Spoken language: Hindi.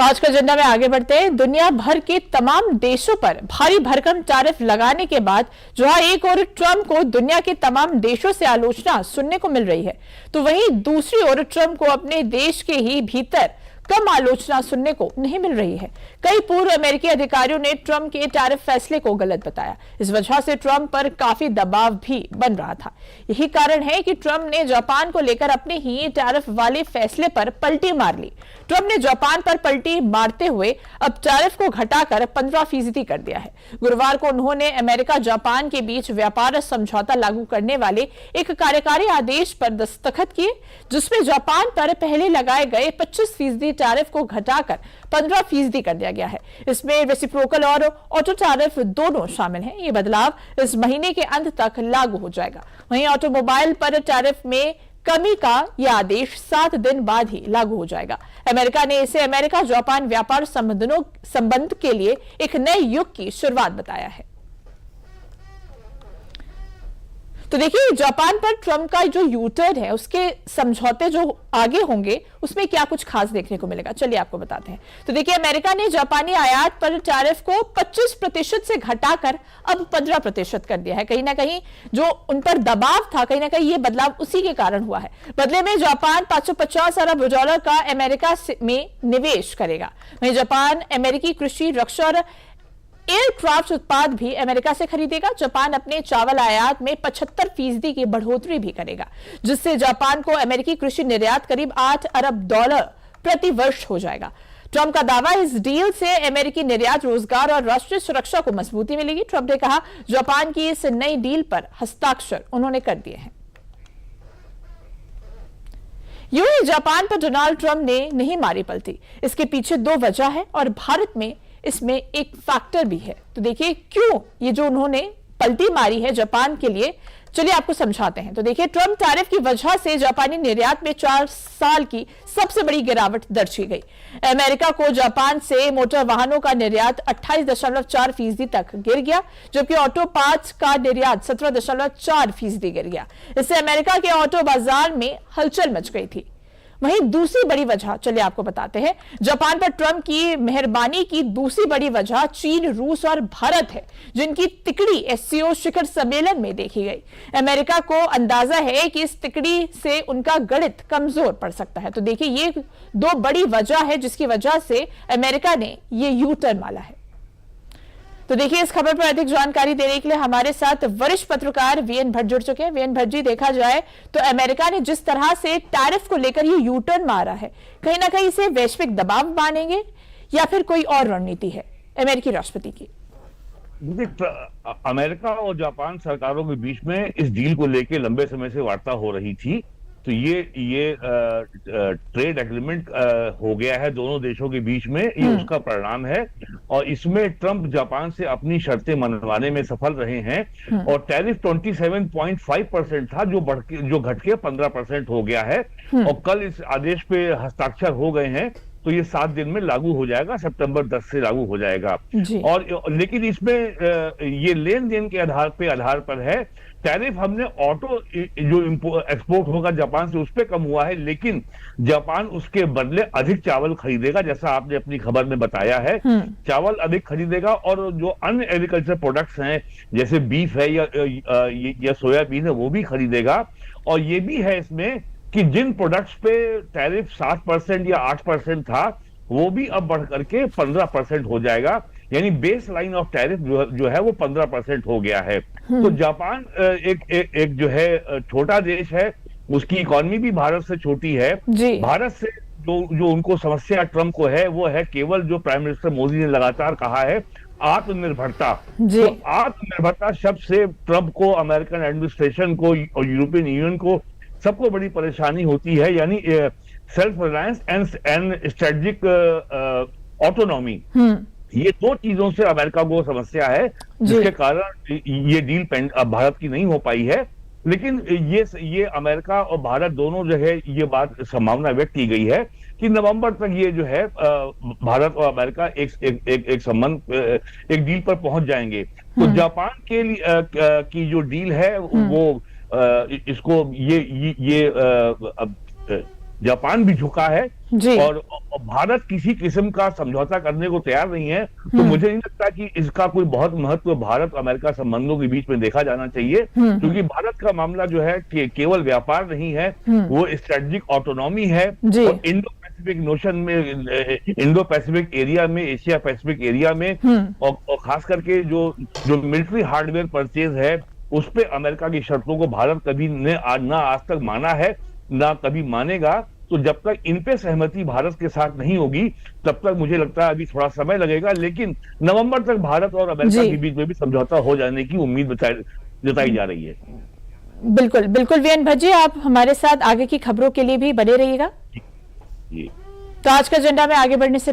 तो आज का एजेंडा में आगे बढ़ते हैं। दुनिया भर के तमाम देशों पर भारी भरकम टैरिफ लगाने के बाद जहां एक ओर ट्रंप को दुनिया के तमाम देशों से आलोचना सुनने को मिल रही है, तो वहीं दूसरी ओर ट्रंप को अपने देश के ही भीतर कम आलोचना सुनने को नहीं मिल रही है। कई पूर्व अमेरिकी अधिकारियों ने ट्रंप के टैरिफ फैसले को गलत बताया। इस वजह से ट्रंप पर काफी दबाव भी बन रहा था। यही कारण है कि ट्रंप ने जापान को लेकर अपने ही टैरिफ वाले फैसले पर पलटी मार ली। ट्रंप ने जापान पर पलटी मारते हुए अब टैरिफ को घटाकर 15% कर दिया है। गुरुवार को उन्होंने अमेरिका जापान के बीच व्यापार समझौता लागू करने वाले एक कार्यकारी आदेश पर दस्तखत किए, जिसमें जापान पर पहले लगाए गए 25% टैरिफ को घटाकर 15% कर दिया गया है। इसमें रेसिप्रोकल और ऑटो टैरिफ दोनों शामिल हैं। ये बदलाव इस महीने के अंत तक लागू हो जाएगा। वहीं ऑटोमोबाइल पर टैरिफ में कमी का यह आदेश 7 दिन बाद ही लागू हो जाएगा। अमेरिका ने इसे अमेरिका जापान व्यापार संबंध के लिए एक नए युग की शुरुआत बताया है। तो देखिए, जापान पर ट्रंप का जो यूटर्न है, उसके समझौते जो आगे होंगे उसमें क्या कुछ खास देखने को मिलेगा, चलिए आपको बताते हैं। तो देखिए, अमेरिका ने जापानी आयात पर टैरिफ को 25% से घटाकर अब 15% कर दिया है। कहीं ना कहीं जो उन पर दबाव था, कहीं ना कहीं ये बदलाव उसी के कारण हुआ है। बदले में जापान 550 अरब डॉलर का अमेरिका में निवेश करेगा। वहीं जापान अमेरिकी कृषि, रक्षा और एयरक्राफ्ट उत्पाद भी अमेरिका से खरीदेगा। जापान अपने चावल आयात में 75% की बढ़ोतरी भी करेगा, जिससे जापान को अमेरिकी कृषि निर्यात करीब 8 अरब डॉलर प्रति वर्ष हो जाएगा। ट्रंप का दावा, इस डील से अमेरिकी निर्यात, रोजगार और राष्ट्रीय सुरक्षा को मजबूती मिलेगी। ट्रंप ने कहा, जापान की इस नई डील पर हस्ताक्षर उन्होंने कर दिए हैं। यूं ही जापान पर डोनाल्ड ट्रंप ने नहीं मारी पलटी। इसके पीछे 2 वजह है और भारत में इसमें एक फैक्टर भी है। तो देखिए, क्यों ये जो उन्होंने पलटी मारी है जापान के लिए, चलिए आपको समझाते हैं। तो देखिए, ट्रंप टैरिफ की वजह से जापानी निर्यात में 4 साल की सबसे बड़ी गिरावट दर्ज की गई। अमेरिका को जापान से मोटर वाहनों का निर्यात 28.4% तक गिर गया, जबकि ऑटो पार्ट्स का निर्यात 17.4% गिर गया। इससे अमेरिका के ऑटो बाजार में हलचल मच गई थी। वहीं दूसरी बड़ी वजह, चलिए आपको बताते हैं, जापान पर ट्रंप की मेहरबानी की दूसरी बड़ी वजह चीन, रूस और भारत है, जिनकी तिकड़ी एससीओ शिखर सम्मेलन में देखी गई। अमेरिका को अंदाजा है कि इस तिकड़ी से उनका गणित कमजोर पड़ सकता है। तो देखिए, ये 2 बड़ी वजह है जिसकी वजह से अमेरिका ने ये यू टर्न मारा है। तो देखिए, इस खबर पर अधिक जानकारी देने के लिए हमारे साथ वरिष्ठ पत्रकार वीएन भट्ट जुड़ चुके हैं। वीएन भट्ट जी, देखा जाए तो अमेरिका ने जिस तरह से टैरिफ को लेकर ये यू टर्न मारा है, कहीं ना कहीं इसे वैश्विक दबाव मानेंगे या फिर कोई और रणनीति है अमेरिकी राष्ट्रपति की? अमेरिका और जापान सरकारों के बीच में इस डील को लेकर लंबे समय से वार्ता हो रही थी। तो ये ट्रेड एग्रीमेंट हो गया है दोनों देशों के बीच में, ये उसका परिणाम है। और इसमें ट्रंप जापान से अपनी शर्तें मनवाने में सफल रहे हैं। और टैरिफ 27.5% था, जो घट के 15% हो गया है। और कल इस आदेश पे हस्ताक्षर हो गए हैं। तो ये 7 दिन में लागू हो जाएगा, सितंबर 10 से लागू हो जाएगा। और लेकिन इसमें ये लेन देन के आधार पर है। टैरिफ हमने ऑटो जो एक्सपोर्ट होगा जापान से, उस पर कम हुआ है, लेकिन जापान उसके बदले अधिक चावल खरीदेगा, जैसा आपने अपनी खबर में बताया है। चावल अधिक खरीदेगा और जो अन्य एग्रीकल्चर प्रोडक्ट्स हैं, जैसे बीफ है या सोयाबीन है, वो भी खरीदेगा। और ये भी है इसमें कि जिन प्रोडक्ट्स पे टैरिफ 7% या 8% था, वो भी अब बढ़ करके 15% हो जाएगा। यानी बेस लाइन ऑफ टैरिफ जो है वो 15% हो गया है। तो जापान एक जो है छोटा देश है, उसकी इकोनॉमी भी भारत से छोटी है। भारत से जो उनको समस्या ट्रंप को है, वो है केवल जो प्राइम मिनिस्टर मोदी ने लगातार कहा है, आत्मनिर्भरता। तो आत्मनिर्भरता शब्द से ट्रंप को, अमेरिकन एडमिनिस्ट्रेशन को और यूरोपियन यूनियन को सबको बड़ी परेशानी होती है। यानी self reliance and strategic autonomy, ये 2 चीजों से अमेरिका को समस्या है, जिसके कारण ये डील भारत की नहीं हो पाई है। लेकिन ये अमेरिका और भारत दोनों जो है, ये बात संभावना व्यक्त की गई है कि नवंबर तक ये जो है भारत और अमेरिका एक संबंध, एक डील पर पहुंच जाएंगे। तो जापान के लिए की जो डील है, वो इसको ये जापान भी झुका है जी। और भारत किसी किस्म का समझौता करने को तैयार नहीं है। तो मुझे नहीं लगता कि इसका कोई बहुत महत्व भारत अमेरिका संबंधों के बीच में देखा जाना चाहिए, क्योंकि भारत का मामला जो है कि केवल व्यापार नहीं है, वो स्ट्रेटेजिक ऑटोनॉमी है। जी। और इंडो पैसिफिक नोशन में, इंडो पैसिफिक एरिया में, एशिया पैसिफिक एरिया में, और खास करके जो मिलिट्री हार्डवेयर परचेज है उस पे अमेरिका की शर्तों को भारत कभी ने ना आज तक माना है, ना कभी मानेगा। तो जब तक इन पे सहमति भारत के साथ नहीं होगी, तब तक मुझे लगता है अभी थोड़ा समय लगेगा, लेकिन नवंबर तक भारत और अमेरिका के बीच में भी समझौता हो जाने की उम्मीद जताई जा रही है। बिल्कुल बिल्कुल वीएन भज्जी, आप हमारे साथ आगे की खबरों के लिए भी बने रहिएगा। जी। तो आज का एजेंडा में आगे बढ़ने से